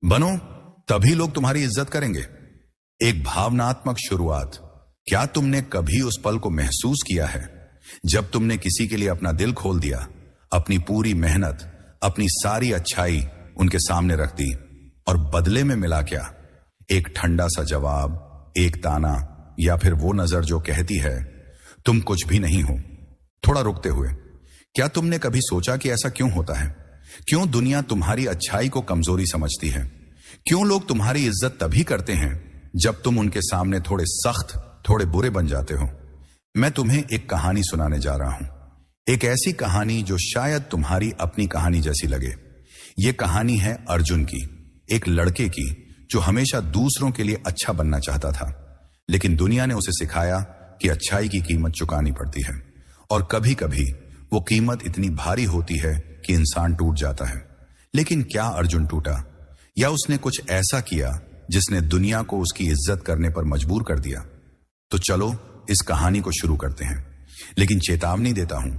बनो, तभी लोग तुम्हारी इज्जत करेंगे। एक भावनात्मक शुरुआत। क्या तुमने कभी उस पल को महसूस किया है जब तुमने किसी के लिए अपना दिल खोल दिया, अपनी पूरी मेहनत, अपनी सारी अच्छाई उनके सामने रख दी, और बदले में मिला क्या? एक ठंडा सा जवाब, एक ताना, या फिर वो नजर जो कहती है तुम कुछ भी नहीं हो। थोड़ा रुकते हुए, क्या तुमने कभी सोचा कि ऐसा क्यों होता है? क्यों दुनिया तुम्हारी अच्छाई को कमजोरी समझती है? क्यों लोग तुम्हारी इज्जत तभी करते हैं जब तुम उनके सामने थोड़े सख्त, थोड़े बुरे बन जाते हो? मैं तुम्हें एक कहानी सुनाने जा रहा हूं, एक ऐसी कहानी जो शायद तुम्हारी अपनी कहानी जैसी लगे। यह कहानी है अर्जुन की, एक लड़के की जो हमेशा दूसरों के लिए अच्छा बनना चाहता था, लेकिन दुनिया ने उसे सिखाया कि अच्छाई की कीमत चुकानी पड़ती है, और कभी कभी वो कीमत इतनी भारी होती है कि इंसान टूट जाता है। लेकिन क्या अर्जुन टूटा, या उसने कुछ ऐसा किया जिसने दुनिया को उसकी इज्जत करने पर मजबूर कर दिया? तो चलो इस कहानी को शुरू करते हैं। लेकिन चेतावनी देता हूं,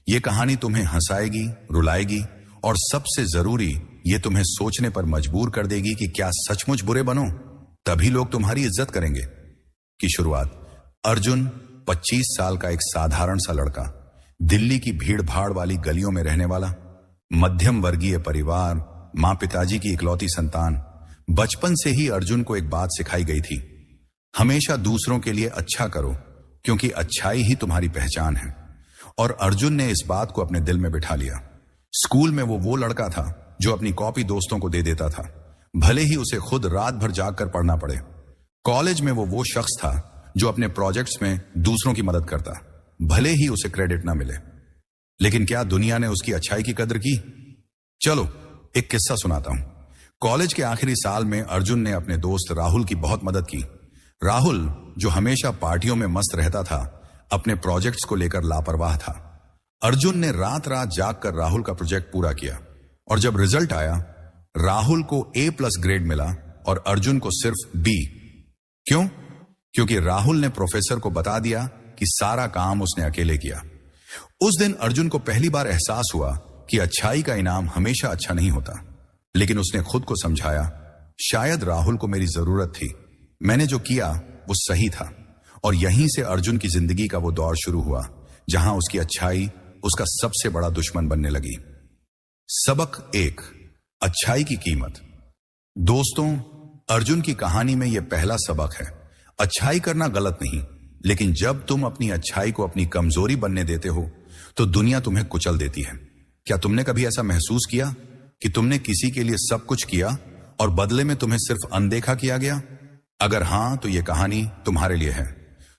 यह कहानी तुम्हें हंसाएगी, रुलाएगी, और सबसे जरूरी ये तुम्हें सोचने पर मजबूर कर देगी कि क्या सचमुच बुरे बनो तभी लोग तुम्हारी इज्जत करेंगे। की शुरुआत। अर्जुन 25 साल का एक साधारण सा लड़का, दिल्ली की भीड़ भाड़ वाली गलियों में रहने वाला, मध्यम वर्गीय परिवार, मां पिताजी की इकलौती संतान। बचपन से ही अर्जुन को एक बात सिखाई गई थी, हमेशा दूसरों के लिए अच्छा करो, क्योंकि अच्छाई ही तुम्हारी पहचान है। और अर्जुन ने इस बात को अपने दिल में बिठा लिया। स्कूल में वो लड़का था जो अपनी कॉपी दोस्तों को दे देता था, भले ही उसे खुद रात भर जागकर पढ़ना पड़े। कॉलेज में वो शख्स था जो अपने प्रोजेक्ट्स में दूसरों की मदद करता, भले ही उसे क्रेडिट ना मिले। लेकिन क्या दुनिया ने उसकी अच्छाई की कदर की? चलो एक किस्सा सुनाता हूं। कॉलेज के आखिरी साल में अर्जुन ने अपने दोस्त राहुल की बहुत मदद की। राहुल, जो हमेशा पार्टियों में मस्त रहता था, अपने प्रोजेक्ट्स को लेकर लापरवाह था। अर्जुन ने रात रात जागकर राहुल का प्रोजेक्ट पूरा किया, और जब रिजल्ट आया, राहुल को A+ ग्रेड मिला और अर्जुन को सिर्फ B। क्यों? क्योंकि राहुल ने प्रोफेसर को बता दिया कि सारा काम उसने अकेले किया। उस दिन अर्जुन को पहली बार एहसास हुआ कि अच्छाई का इनाम हमेशा अच्छा नहीं होता। लेकिन उसने खुद को समझाया, शायद राहुल को मेरी जरूरत थी, मैंने जो किया वो सही था। और यहीं से अर्जुन की जिंदगी का वो दौर शुरू हुआ जहां उसकी अच्छाई उसका सबसे बड़ा दुश्मन बनने लगी। सबक 1, अच्छाई की कीमत। दोस्तों, अर्जुन की कहानी में यह पहला सबक है, अच्छाई करना गलत नहीं, लेकिन जब तुम अपनी अच्छाई को अपनी कमजोरी बनने देते हो तो दुनिया तुम्हें कुचल देती है। क्या तुमने कभी ऐसा महसूस किया कि तुमने किसी के लिए सब कुछ किया और बदले में तुम्हें सिर्फ अनदेखा किया गया? अगर हां, तो यह कहानी तुम्हारे लिए है।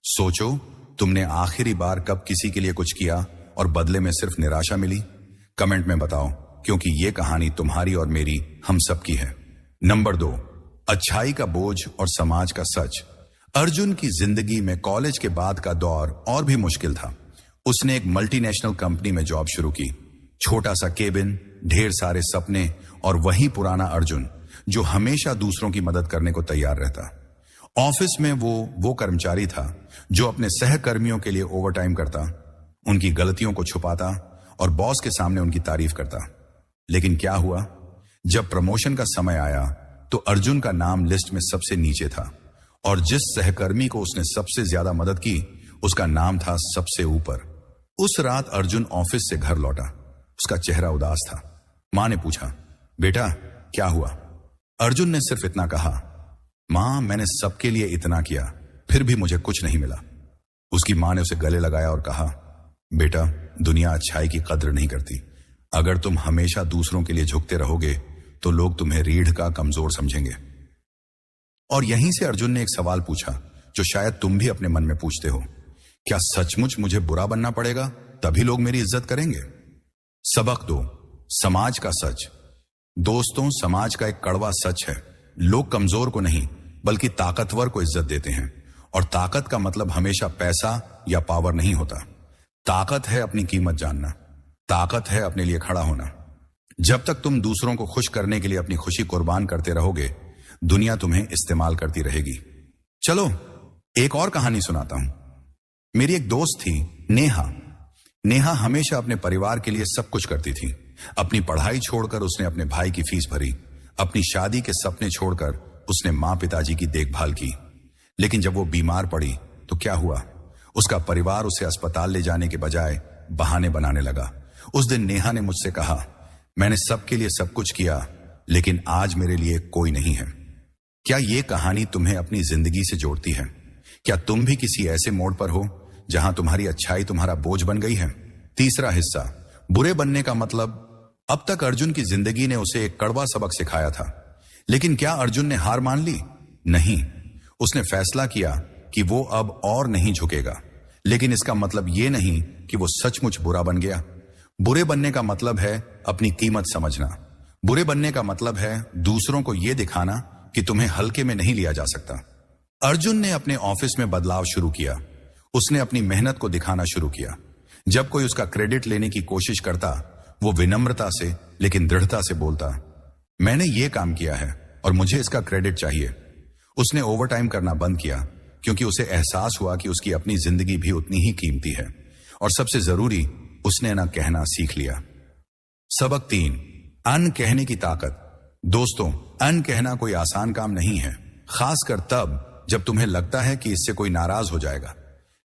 सोचो, तुमने आखिरी बार कब किसी के लिए कुछ किया और बदले में सिर्फ निराशा मिली? कमेंट में बताओ, क्योंकि यह कहानी तुम्हारी और मेरी, हम सबकी है। नंबर 2, अच्छाई का बोझ और समाज का सच। अर्जुन की जिंदगी में कॉलेज के बाद का दौर और भी मुश्किल था। उसने एक मल्टीनेशनल कंपनी में जॉब शुरू की। छोटा सा केबिन, ढेर सारे सपने, और वही पुराना अर्जुन जो हमेशा दूसरों की मदद करने को तैयार रहता। ऑफिस में वो कर्मचारी था जो अपने सहकर्मियों के लिए ओवरटाइम करता, उनकी गलतियों को छुपाता और बॉस के सामने उनकी तारीफ करता। लेकिन क्या हुआ? जब प्रमोशन का समय आया तो अर्जुन का नाम लिस्ट में सबसे नीचे था, और जिस सहकर्मी को उसने सबसे ज्यादा मदद की, उसका नाम था सबसे ऊपर। उस रात अर्जुन ऑफिस से घर लौटा। उसका चेहरा उदास था। मां ने पूछा, बेटा क्या हुआ? अर्जुन ने सिर्फ इतना कहा, मां, मैंने सबके लिए इतना किया, फिर भी मुझे कुछ नहीं मिला। उसकी मां ने उसे गले लगाया और कहा, बेटा, दुनिया अच्छाई की कद्र नहीं करती। अगर तुम हमेशा दूसरों के लिए झुकते रहोगे तो लोग तुम्हें रीढ़ का कमजोर समझेंगे। और यहीं से अर्जुन ने एक सवाल पूछा जो शायद तुम भी अपने मन में पूछते हो, क्या सचमुच मुझे बुरा बनना पड़ेगा तभी लोग मेरी इज्जत करेंगे? सबक 2, समाज का सच। दोस्तों, समाज का एक कड़वा सच है, लोग कमजोर को नहीं बल्कि ताकतवर को इज्जत देते हैं। और ताकत का मतलब हमेशा पैसा या पावर नहीं होता। ताकत है अपनी कीमत जानना, ताकत है अपने लिए खड़ा होना। जब तक तुम दूसरों को खुश करने के लिए अपनी खुशी कुर्बान करते रहोगे, दुनिया तुम्हें इस्तेमाल करती रहेगी। चलो एक और कहानी सुनाता हूं। मेरी एक दोस्त थी, नेहा। नेहा हमेशा अपने परिवार के लिए सब कुछ करती थी। अपनी पढ़ाई छोड़कर उसने अपने भाई की फीस भरी, अपनी शादी के सपने छोड़कर उसने मां पिताजी की देखभाल की। लेकिन जब वो बीमार पड़ी तो क्या हुआ? उसका परिवार उसे अस्पताल ले जाने के बजाय बहाने बनाने लगा। उस दिन नेहा ने मुझसे कहा, मैंने सबके लिए सब कुछ किया, लेकिन आज मेरे लिए कोई नहीं है। क्या ये कहानी तुम्हें अपनी जिंदगी से जोड़ती है? क्या तुम भी किसी ऐसे मोड़ पर हो जहां तुम्हारी अच्छाई तुम्हारा बोझ बन गई है? तीसरा हिस्सा, बुरे बनने का मतलब। अब तक अर्जुन की जिंदगी ने उसे एक कड़वा सबक सिखाया था, लेकिन क्या अर्जुन ने हार मान ली? नहीं। उसने फैसला किया कि वो अब और नहीं झुकेगा। लेकिन इसका मतलब ये नहीं कि वो सचमुच बुरा बन गया। बुरे बनने का मतलब है अपनी कीमत समझना। बुरे बनने का मतलब है दूसरों को यह दिखाना कि तुम्हें हल्के में नहीं लिया जा सकता। अर्जुन ने अपने ऑफिस में बदलाव शुरू किया। उसने अपनी मेहनत को दिखाना शुरू किया। जब कोई उसका क्रेडिट लेने की कोशिश करता, वो विनम्रता से लेकिन दृढ़ता से बोलता, मैंने ये काम किया है और मुझे इसका क्रेडिट चाहिए। उसने ओवरटाइम करना बंद किया क्योंकि उसे एहसास हुआ कि उसकी अपनी जिंदगी भी उतनी ही कीमती है। और सबसे जरूरी, उसने ना कहना सीख लिया। सबक 3, अन कहने की ताकत। दोस्तों, अन कहना कोई आसान काम नहीं है, खासकर तब जब तुम्हें लगता है कि इससे कोई नाराज हो जाएगा।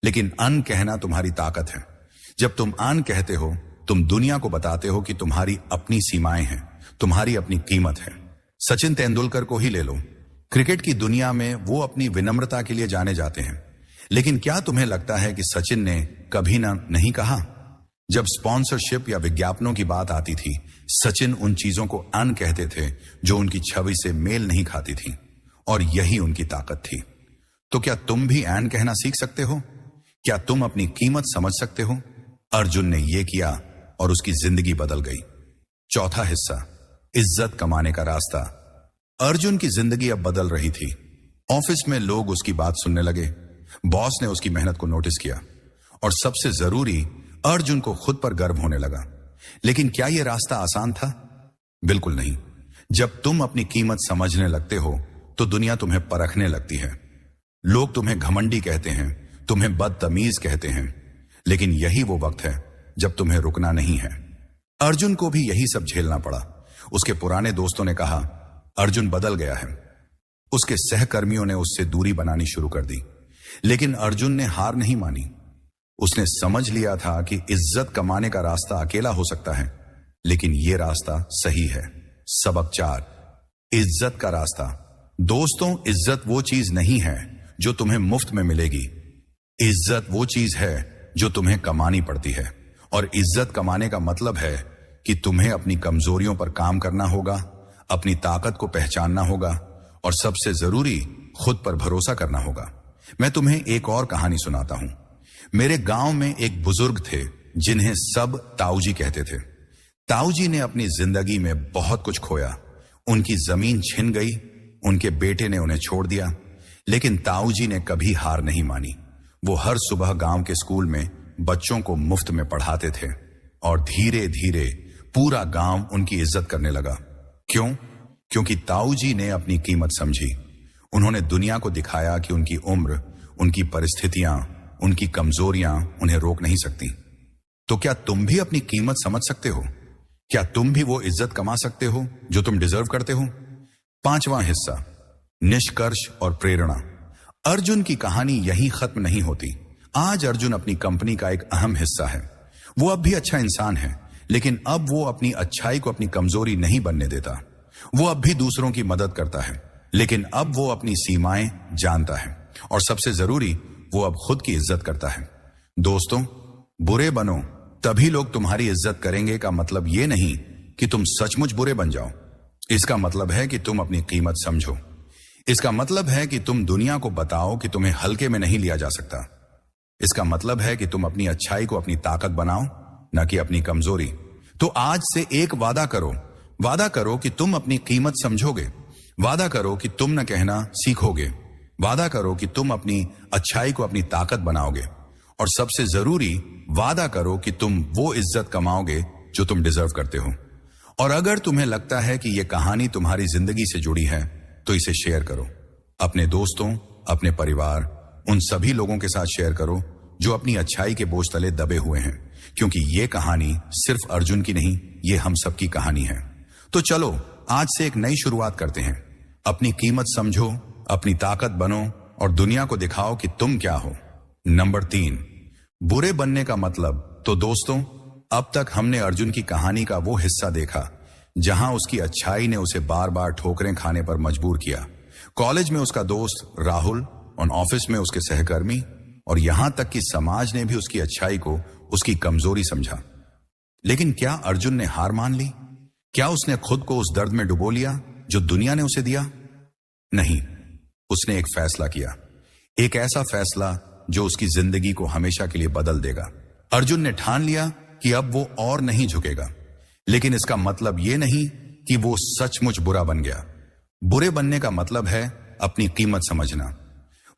लेकिन अन कहना तुम्हारी ताकत है। जब तुम अन कहते हो, तुम दुनिया को बताते हो कि तुम्हारी अपनी सीमाएं हैं, तुम्हारी अपनी कीमत है। सचिन तेंदुलकर को ही ले लो। क्रिकेट की दुनिया में वो अपनी विनम्रता के लिए जाने जाते हैं। लेकिन क्या तुम्हें लगता है कि सचिन ने कभी नहीं कहा? जब स्पॉन्सरशिप या विज्ञापनों की बात आती थी, सचिन उन चीजों को अन कहते थे जो उनकी छवि से मेल नहीं खाती थी, और यही उनकी ताकत थी। तो क्या तुम भी अन कहना सीख सकते हो? क्या तुम अपनी कीमत समझ सकते हो? अर्जुन ने यह किया और उसकी जिंदगी बदल गई। चौथा हिस्सा, इज्जत कमाने का रास्ता। अर्जुन की जिंदगी अब बदल रही थी। ऑफिस में लोग उसकी बात सुनने लगे। बॉस ने उसकी मेहनत को नोटिस किया, और सबसे जरूरी, अर्जुन को खुद पर गर्व होने लगा। लेकिन क्या यह रास्ता आसान था? बिल्कुल नहीं। जब तुम अपनी कीमत समझने लगते हो तो दुनिया तुम्हें परखने लगती है। लोग तुम्हें घमंडी कहते हैं, तुम्हें बदतमीज कहते हैं, लेकिन यही वो वक्त है जब तुम्हें रुकना नहीं है। अर्जुन को भी यही सब झेलना पड़ा। उसके पुराने दोस्तों ने कहा, अर्जुन बदल गया है। उसके सहकर्मियों ने उससे दूरी बनानी शुरू कर दी। लेकिन अर्जुन ने हार नहीं मानी। उसने समझ लिया था कि इज्जत कमाने का रास्ता अकेला हो सकता है, लेकिन यह रास्ता सही है। सबक 4, इज्जत का रास्ता। दोस्तों, इज्जत वो चीज नहीं है जो तुम्हें मुफ्त में मिलेगी। इज्जत वो चीज है जो तुम्हें कमानी पड़ती है। और इज्जत कमाने का मतलब है कि तुम्हें अपनी कमजोरियों पर काम करना होगा, अपनी ताकत को पहचानना होगा, और सबसे जरूरी, खुद पर भरोसा करना होगा। मैं तुम्हें एक और कहानी सुनाता हूं। मेरे गांव में एक बुजुर्ग थे जिन्हें सब ताऊजी कहते थे। ताऊजी ने अपनी जिंदगी में बहुत कुछ खोया। उनकी जमीन छिन गई, उनके बेटे ने उन्हें छोड़ दिया, लेकिन ताऊजी ने कभी हार नहीं मानी। वो हर सुबह गांव के स्कूल में बच्चों को मुफ्त में पढ़ाते थे, और धीरे धीरे पूरा गांव उनकी इज्जत करने लगा। क्यों? क्योंकि ताऊजी ने अपनी कीमत समझी। उन्होंने दुनिया को दिखाया कि उनकी उम्र, उनकी परिस्थितियां, उनकी कमजोरियां उन्हें रोक नहीं सकती। तो क्या तुम भी अपनी कीमत समझ सकते हो? क्या तुम भी वो इज्जत कमा सकते हो जो तुम डिजर्व करते हो? 5वां हिस्सा, निष्कर्ष और प्रेरणा। अर्जुन की कहानी यहीं खत्म नहीं होती। आज अर्जुन अपनी कंपनी का एक अहम हिस्सा है। वो अब भी अच्छा इंसान है, लेकिन अब वो अपनी अच्छाई को अपनी कमजोरी नहीं बनने देता। वो अब भी दूसरों की मदद करता है, लेकिन अब वो अपनी सीमाएं जानता है, और सबसे जरूरी, वो अब खुद की इज्जत करता है। दोस्तों, बुरे बनो तभी लोग तुम्हारी इज्जत करेंगे का मतलब ये नहीं कि तुम सचमुच बुरे बन जाओ। इसका मतलब है कि तुम अपनी कीमत समझो। इसका मतलब है कि तुम दुनिया को बताओ कि तुम्हें हल्के में नहीं लिया जा सकता। इसका मतलब है कि तुम अपनी अच्छाई को अपनी ताकत बनाओ, न कि अपनी कमजोरी। तो आज से एक वादा करो। वादा करो कि तुम अपनी कीमत समझोगे। वादा करो कि तुम न कहना सीखोगे। वादा करो कि तुम अपनी अच्छाई को अपनी ताकत बनाओगे। और सबसे जरूरी, वादा करो कि तुम वो इज्जत कमाओगे जो तुम डिजर्व करते हो। और अगर तुम्हें लगता है कि यह कहानी तुम्हारी जिंदगी से जुड़ी है, तो इसे शेयर करो। अपने दोस्तों, अपने परिवार, उन सभी लोगों के साथ शेयर करो जो अपनी अच्छाई के बोझ तले दबे हुए हैं, क्योंकि यह कहानी सिर्फ अर्जुन की नहीं, ये हम सबकी कहानी है। तो चलो आज से एक नई शुरुआत करते हैं। अपनी कीमत समझो, अपनी ताकत बनो और दुनिया को दिखाओ कि तुम क्या हो। नंबर 3, बुरे बनने का मतलब। तो दोस्तों, अब तक हमने अर्जुन की कहानी का वो हिस्सा देखा जहां उसकी अच्छाई ने उसे बार बार ठोकरें खाने पर मजबूर किया। कॉलेज में उसका दोस्त राहुल और ऑफिस में उसके सहकर्मी और यहां तक कि समाज ने भी उसकी अच्छाई को उसकी कमजोरी समझा। लेकिन क्या अर्जुन ने हार मान ली? क्या उसने खुद को उस दर्द में डुबो लिया जो दुनिया ने उसे दिया? नहीं, उसने एक फैसला किया, एक ऐसा फैसला जो उसकी जिंदगी को हमेशा के लिए बदल देगा। अर्जुन ने ठान लिया कि अब वो और नहीं झुकेगा। लेकिन इसका मतलब यह नहीं कि वो सचमुच बुरा बन गया। बुरे बनने का मतलब है अपनी कीमत समझना।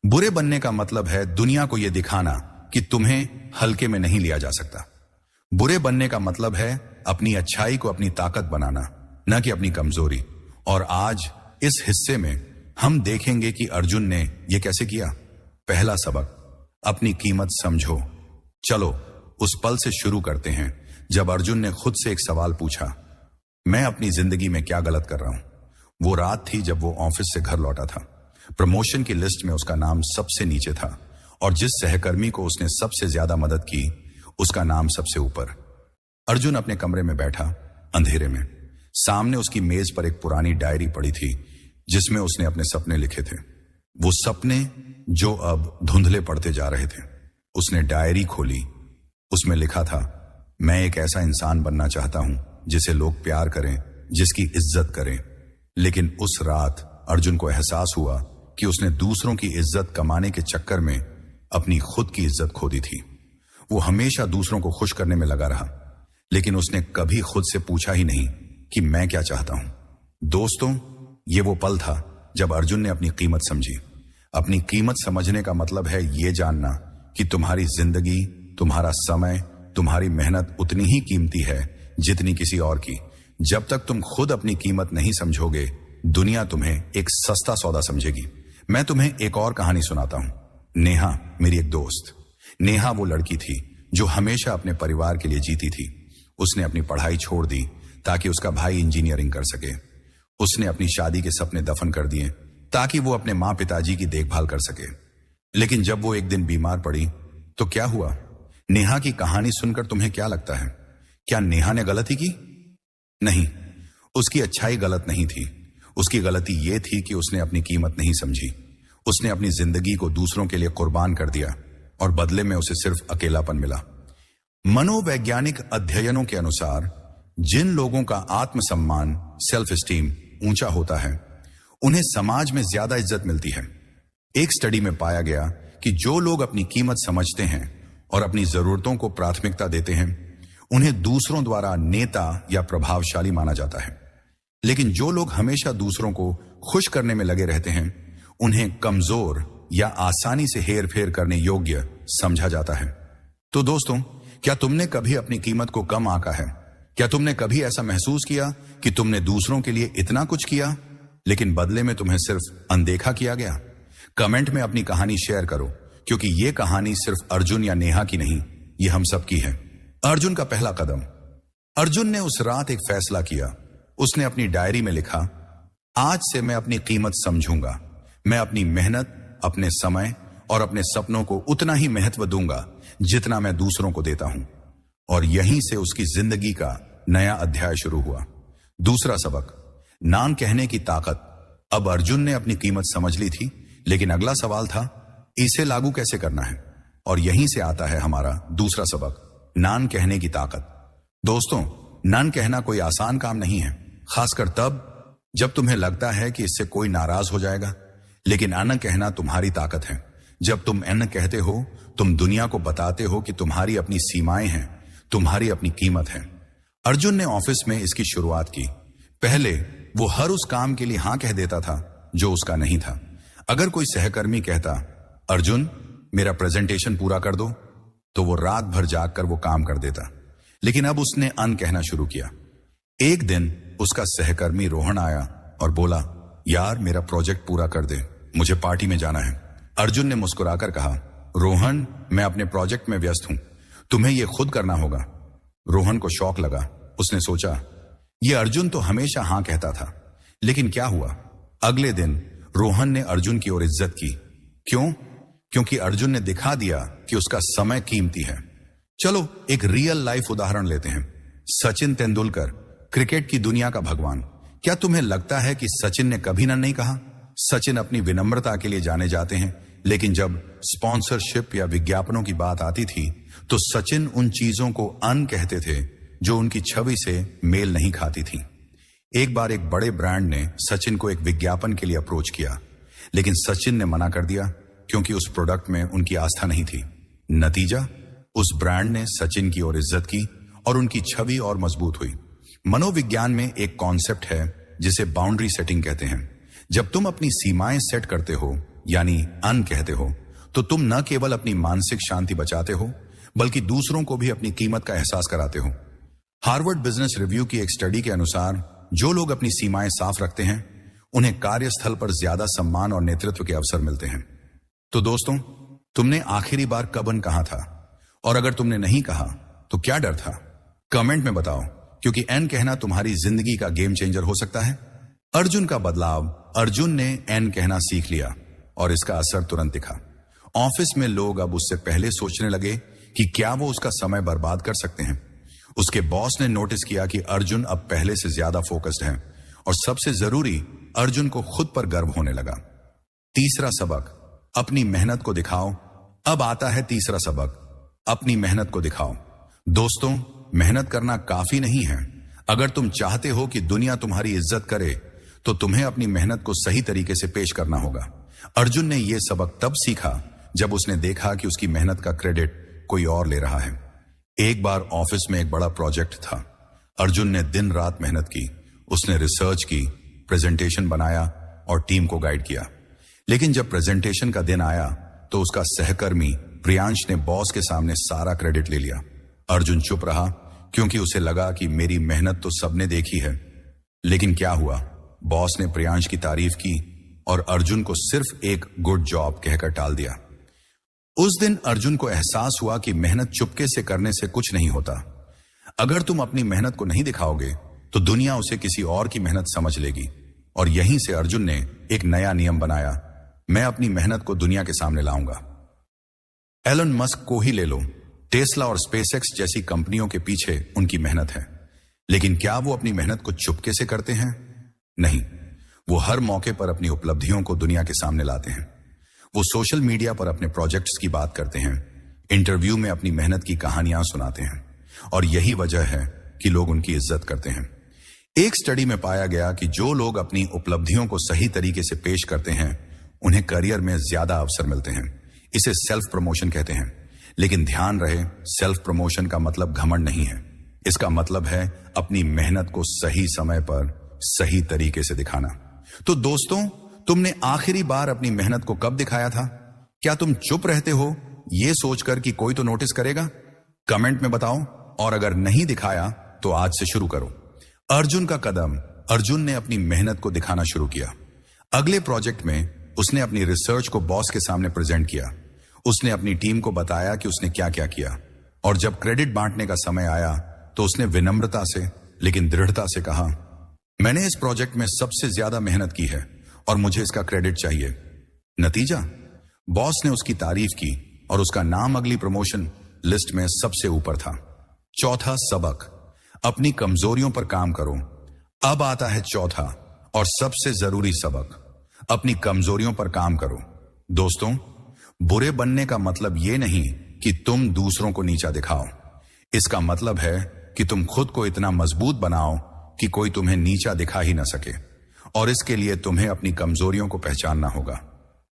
बुरे बनने का मतलब है दुनिया को यह दिखाना कि तुम्हें हल्के में नहीं लिया जा सकता। बुरे बनने का मतलब है अपनी अच्छाई को अपनी ताकत बनाना, न कि अपनी कमजोरी। और आज इस हिस्से में हम देखेंगे कि अर्जुन ने यह कैसे किया। पहला सबक, अपनी कीमत समझो। चलो उस पल से शुरू करते हैं जब अर्जुन ने खुद से एक सवाल पूछा, मैं अपनी जिंदगी में क्या गलत कर रहा हूं। वो रात थी जब वो ऑफिस से घर लौटा था। प्रमोशन की लिस्ट में उसका नाम सबसे नीचे था और जिस सहकर्मी को उसने सबसे ज्यादा मदद की उसका नाम सबसे ऊपर। अर्जुन अपने कमरे में बैठा, अंधेरे में। सामने उसकी मेज पर एक पुरानी डायरी पड़ी थी जिसमें उसने अपने सपने लिखे थे, वो सपने जो अब धुंधले पड़ते जा रहे थे। उसने डायरी खोली, उसमें लिखा था, मैं एक ऐसा इंसान बनना चाहता हूं जिसे लोग प्यार करें, जिसकी इज्जत करें। लेकिन उस रात अर्जुन को एहसास हुआ कि उसने दूसरों की इज्जत कमाने के चक्कर में अपनी खुद की इज्जत खो दी थी। वो हमेशा दूसरों को खुश करने में लगा रहा, लेकिन उसने कभी खुद से पूछा ही नहीं कि मैं क्या चाहता हूं। दोस्तों, ये वो पल था जब अर्जुन ने अपनी कीमत समझी। अपनी कीमत समझने का मतलब है ये जानना कि तुम्हारी जिंदगी, तुम्हारा समय, तुम्हारी मेहनत उतनी ही कीमती है जितनी किसी और की। जब तक तुम खुद अपनी कीमत नहीं समझोगे, दुनिया तुम्हें एक सस्ता सौदा समझेगी। मैं तुम्हें एक और कहानी सुनाता हूं। नेहा, मेरी एक दोस्त। नेहा वो लड़की थी जो हमेशा अपने परिवार के लिए जीती थी। उसने अपनी पढ़ाई छोड़ दी ताकि उसका भाई इंजीनियरिंग कर सके। उसने अपनी शादी के सपने दफन कर दिए ताकि वो अपने माँ पिताजी की देखभाल कर सके। लेकिन जब वो एक दिन बीमार पड़ी तो क्या हुआ? नेहा की कहानी सुनकर तुम्हें क्या लगता है? क्या नेहा ने गलती की? नहीं, उसकी अच्छाई गलत नहीं थी। उसकी गलती यह थी कि उसने अपनी कीमत नहीं समझी। उसने अपनी जिंदगी को दूसरों के लिए कुर्बान कर दिया और बदले में उसे सिर्फ अकेलापन मिला। मनोवैज्ञानिक अध्ययनों के अनुसार जिन लोगों का आत्मसम्मान, सेल्फ एस्टीम ऊंचा होता है, उन्हें समाज में ज्यादा इज्जत मिलती है। एक स्टडी में पाया गया कि जो लोग अपनी कीमत समझते हैं और अपनी जरूरतों को प्राथमिकता देते हैं, उन्हें दूसरों द्वारा नेता या प्रभावशाली माना जाता है। लेकिन जो लोग हमेशा दूसरों को खुश करने में लगे रहते हैं, उन्हें कमजोर या आसानी से हेर फेर करने योग्य समझा जाता है। तो दोस्तों, क्या तुमने कभी अपनी कीमत को कम आंका है? क्या तुमने कभी ऐसा महसूस किया कि तुमने दूसरों के लिए इतना कुछ किया लेकिन बदले में तुम्हें सिर्फ अनदेखा किया गया? कमेंट में अपनी कहानी शेयर करो, क्योंकि यह कहानी सिर्फ अर्जुन या नेहा की नहीं, यह हम सब की है। अर्जुन का पहला कदम। अर्जुन ने उस रात एक फैसला किया। उसने अपनी डायरी में लिखा, आज से मैं अपनी कीमत समझूंगा। मैं अपनी मेहनत, अपने समय और अपने सपनों को उतना ही महत्व दूंगा जितना मैं दूसरों को देता हूं। और यहीं से उसकी जिंदगी का नया अध्याय शुरू हुआ। दूसरा सबक, नाम कहने की ताकत। अब अर्जुन ने अपनी कीमत समझ ली थी, लेकिन अगला सवाल था, इसे लागू कैसे करना है? और यहीं से आता है हमारा दूसरा सबक, नान कहने की ताकत। दोस्तों, नान कहना कोई आसान काम नहीं है, खासकर तब जब तुम्हें लगता है कि इससे कोई नाराज हो जाएगा। लेकिन अन कहना तुम्हारी ताकत है। जब तुम अन कहते हो, तुम दुनिया को बताते हो कि तुम्हारी अपनी सीमाएं हैं, तुम्हारी अपनी कीमत है। अर्जुन ने ऑफिस में इसकी शुरुआत की। पहले वो हर उस काम के लिए हां कह देता था जो उसका नहीं था। अगर कोई सहकर्मी कहता, अर्जुन मेरा प्रेजेंटेशन पूरा कर दो, तो वो रात भर जागकर वो काम कर देता। लेकिन अब उसने अन कहना शुरू किया। एक दिन उसका सहकर्मी रोहन आया और बोला, यार मेरा प्रोजेक्ट पूरा कर दे, मुझे पार्टी में जाना है। अर्जुन ने मुस्कुराकर कहा, रोहन मैं अपने प्रोजेक्ट में व्यस्त हूं, तुम्हें यह खुद करना होगा। रोहन को शौक लगा। उसने सोचा, ये अर्जुन तो हमेशा हां कहता था, लेकिन क्या हुआ? अगले दिन रोहन ने अर्जुन की ओर इज्जत की। क्यों? क्योंकि अर्जुन ने दिखा दिया कि उसका समय कीमती है। चलो एक रियल लाइफ उदाहरण लेते हैं। सचिन तेंदुलकर, क्रिकेट की दुनिया का भगवान। क्या तुम्हें लगता है कि सचिन ने कभी ना नहीं कहा? सचिन अपनी विनम्रता के लिए जाने जाते हैं, लेकिन जब स्पॉन्सरशिप या विज्ञापनों की बात आती थी तो सचिन उन चीजों को अन कहते थे जो उनकी छवि से मेल नहीं खाती थी। एक बार एक बड़े ब्रांड ने सचिन को एक विज्ञापन के लिए अप्रोच किया, लेकिन सचिन ने मना कर दिया क्योंकि उस प्रोडक्ट में उनकी आस्था नहीं थी। नतीजा, उस ब्रांड ने सचिन की ओर इज्जत की और उनकी छवि और मजबूत हुई। मनोविज्ञान में एक कॉन्सेप्ट है जिसे बाउंड्री सेटिंग कहते हैं। जब तुम अपनी सीमाएं सेट करते हो, यानी अन कहते हो, तो तुम न केवल अपनी मानसिक शांति बचाते हो, बल्कि दूसरों को भी अपनी कीमत का एहसास कराते हो। हार्वर्ड बिजनेस रिव्यू की एक स्टडी के अनुसार जो लोग अपनी सीमाएं साफ रखते हैं, उन्हें कार्यस्थल पर ज्यादा सम्मान और नेतृत्व के अवसर मिलते हैं। तो दोस्तों, तुमने आखिरी बार कब अन कहा था? और अगर तुमने नहीं कहा तो क्या डर था? कमेंट में बताओ, क्योंकि एन कहना तुम्हारी जिंदगी का गेम चेंजर हो सकता है। अर्जुन का बदलाव, अर्जुन ने एन कहना सीख लिया और इसका असर तुरंत दिखा। ऑफिस में लोग अब उससे पहले सोचने लगे कि क्या वो उसका समय बर्बाद कर सकते हैं। उसके बॉस ने नोटिस किया कि अर्जुन अब पहले से ज्यादा फोकस्ड है, और सबसे जरूरी, अर्जुन को खुद पर गर्व होने लगा। तीसरा सबक, अपनी मेहनत को दिखाओ। अब आता है तीसरा सबक, अपनी मेहनत को दिखाओ। दोस्तों, मेहनत करना काफी नहीं है। अगर तुम चाहते हो कि दुनिया तुम्हारी इज्जत करे, तो तुम्हें अपनी मेहनत को सही तरीके से पेश करना होगा। अर्जुन ने यह सबक तब सीखा जब उसने देखा कि उसकी मेहनत का क्रेडिट कोई और ले रहा है। एक बार ऑफिस में एक बड़ा प्रोजेक्ट था। अर्जुन ने दिन रात मेहनत की। उसने रिसर्च की, प्रेजेंटेशन बनाया और टीम को गाइड किया। लेकिन जब प्रेजेंटेशन का दिन आया तो उसका सहकर्मी प्रियांश ने बॉस के सामने सारा क्रेडिट ले लिया। अर्जुन चुप रहा क्योंकि उसे लगा कि मेरी मेहनत तो सबने देखी है। लेकिन क्या हुआ? बॉस ने प्रियांश की तारीफ की और अर्जुन को सिर्फ एक गुड जॉब कहकर टाल दिया। उस दिन अर्जुन को एहसास हुआ कि मेहनत चुपके से करने से कुछ नहीं होता। अगर तुम अपनी मेहनत को नहीं दिखाओगे तो दुनिया उसे किसी और की मेहनत समझ लेगी। और यहीं से अर्जुन ने एक नया नियम बनाया, मैं अपनी मेहनत को दुनिया के सामने लाऊंगा। एलन मस्क को ही ले लो। टेस्ला और स्पेसएक्स जैसी कंपनियों के पीछे उनकी मेहनत है। लेकिन क्या वो अपनी मेहनत को चुपके से करते हैं? नहीं, वो हर मौके पर अपनी उपलब्धियों को दुनिया के सामने लाते हैं। वो सोशल मीडिया पर अपने प्रोजेक्ट्स की बात करते हैं, इंटरव्यू में अपनी मेहनत की कहानियां सुनाते हैं, और यही वजह है कि लोग उनकी इज्जत करते हैं। एक स्टडी में पाया गया कि जो लोग अपनी उपलब्धियों को सही तरीके से पेश करते हैं, उन्हें करियर में ज्यादा अवसर मिलते हैं। इसे सेल्फ प्रमोशन कहते हैं। लेकिन ध्यान रहे, सेल्फ प्रमोशन का मतलब घमंड नहीं है। इसका मतलब है अपनी मेहनत को सही समय पर सही तरीके से दिखाना। तो दोस्तों, तुमने आखिरी बार अपनी मेहनत को कब दिखाया था? क्या तुम चुप रहते हो यह सोचकर कि कोई तो नोटिस करेगा? कमेंट में बताओ। और अगर नहीं दिखाया तो आज से शुरू करो। अर्जुन का कदम, अर्जुन ने अपनी मेहनत को दिखाना शुरू किया। अगले प्रोजेक्ट में उसने अपनी रिसर्च को बॉस के सामने प्रेजेंट किया। उसने अपनी टीम को बताया कि उसने क्या क्या किया, और जब क्रेडिट बांटने का समय आया तो उसने विनम्रता से लेकिन दृढ़ता से कहा, मैंने इस प्रोजेक्ट में सबसे ज्यादा मेहनत की है और मुझे इसका क्रेडिट चाहिए। नतीजा, बॉस ने उसकी तारीफ की और उसका नाम अगली प्रमोशन लिस्ट में सबसे ऊपर था। चौथा सबक, अपनी कमजोरियों पर काम करो। अब आता है चौथा और सबसे जरूरी सबक, अपनी कमजोरियों पर काम करो। दोस्तों, बुरे बनने का मतलब यह नहीं कि तुम दूसरों को नीचा दिखाओ। इसका मतलब है कि तुम खुद को इतना मजबूत बनाओ कि कोई तुम्हें नीचा दिखा ही ना सके। और इसके लिए तुम्हें अपनी कमजोरियों को पहचानना होगा।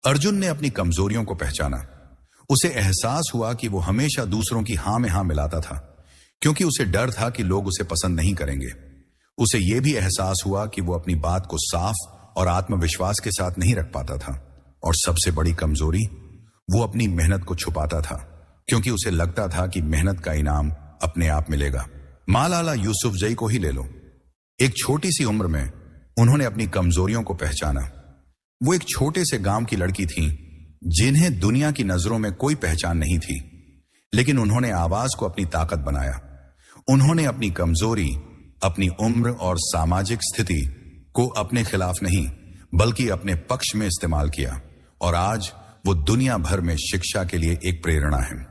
अर्जुन ने अपनी कमजोरियों को पहचाना। उसे एहसास हुआ कि वो हमेशा दूसरों की हां में हां मिलाता था, क्योंकि उसे डर था कि लोग उसे पसंद नहीं करेंगे। उसे यह भी एहसास हुआ कि वो अपनी बात को साफ और आत्मविश्वास के साथ नहीं रख पाता था। और सबसे बड़ी कमजोरी, वो अपनी मेहनत को छुपाता था, क्योंकि उसे लगता था कि मेहनत का इनाम अपने आप मिलेगा। मालाला यूसुफजई को ही ले लो। एक छोटी सी उम्र में उन्होंने अपनी कमजोरियों को पहचाना। वो एक छोटे से गांव की लड़की थी जिन्हें दुनिया की नजरों में कोई पहचान नहीं थी, लेकिन उन्होंने आवाज को अपनी ताकत बनाया। उन्होंने अपनी कमजोरी अपनी उम्र और सामाजिक स्थिति को अपने खिलाफ नहीं बल्कि अपने पक्ष में इस्तेमाल किया और आज वो दुनिया भर में शिक्षा के लिए एक प्रेरणा है।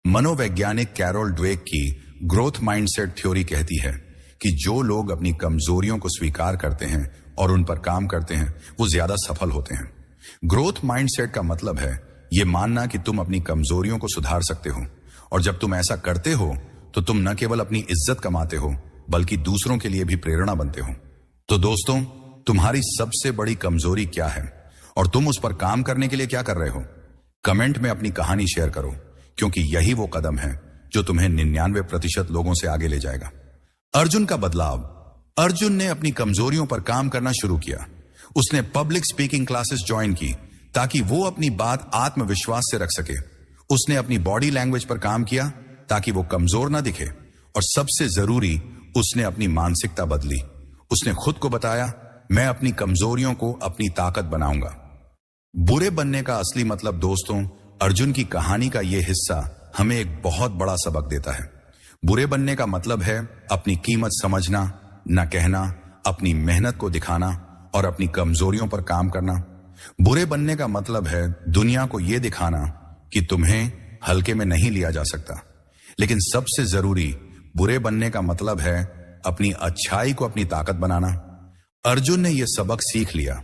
मनोवैज्ञानिक कैरोल ड्वेक की ग्रोथ माइंडसेट थ्योरी कहती है कि जो लोग अपनी कमजोरियों को स्वीकार करते हैं और उन पर काम करते हैं वो ज्यादा सफल होते हैं। ग्रोथ माइंडसेट का मतलब है ये मानना कि तुम अपनी कमजोरियों को सुधार सकते हो और जब तुम ऐसा करते हो तो तुम न केवल अपनी इज्जत कमाते हो बल्कि दूसरों के लिए भी प्रेरणा बनते हो। तो दोस्तों, तुम्हारी सबसे बड़ी कमजोरी क्या है और तुम उस पर काम करने के लिए क्या कर रहे हो? कमेंट में अपनी कहानी शेयर करो, क्योंकि यही वो कदम है जो तुम्हें 99% लोगों से आगे ले जाएगा। अर्जुन का बदलाव। अर्जुन ने अपनी कमजोरियों पर काम करना शुरू किया। उसने पब्लिक स्पीकिंग क्लासेस ज्वाइन की ताकि वो अपनी बात आत्मविश्वास से रख सके। उसने अपनी बॉडी लैंग्वेज पर काम किया ताकि वो कमजोर ना दिखे और सबसे जरूरी, उसने अपनी मानसिकता बदली। उसने खुद को बताया, मैं अपनी कमजोरियों को अपनी ताकत बनाऊंगा। बुरे बनने का असली मतलब दोस्तों, अर्जुन की कहानी का यह हिस्सा हमें एक बहुत बड़ा सबक देता है। बुरे बनने का मतलब है अपनी कीमत समझना, न कहना, अपनी मेहनत को दिखाना और अपनी कमजोरियों पर काम करना। बुरे बनने का मतलब है दुनिया को यह दिखाना कि तुम्हें हल्के में नहीं लिया जा सकता। लेकिन सबसे जरूरी, बुरे बनने का मतलब है अपनी अच्छाई को अपनी ताकत बनाना। अर्जुन ने यह सबक सीख लिया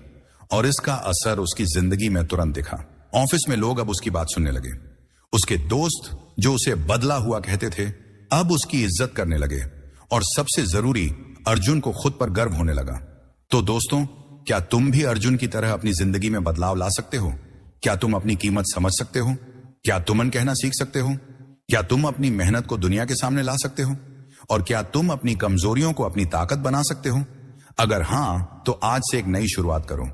और इसका असर उसकी जिंदगी में तुरंत दिखा। ऑफिस में लोग अब उसकी बात सुनने लगे। उसके दोस्त जो उसे बदला हुआ कहते थे, अब उसकी इज्जत करने लगे और सबसे जरूरी, अर्जुन को खुद पर गर्व होने लगा। तो दोस्तों, क्या तुम भी अर्जुन की तरह अपनी जिंदगी में बदलाव ला सकते हो? क्या तुम अपनी कीमत समझ सकते हो? क्या तुमन कहना सीख सकते हो? क्या तुम अपनी मेहनत को दुनिया के सामने ला सकते हो? और क्या तुम अपनी कमजोरियों को अपनी ताकत बना सकते हो? अगर हां, तो आज से एक नई शुरुआत करो।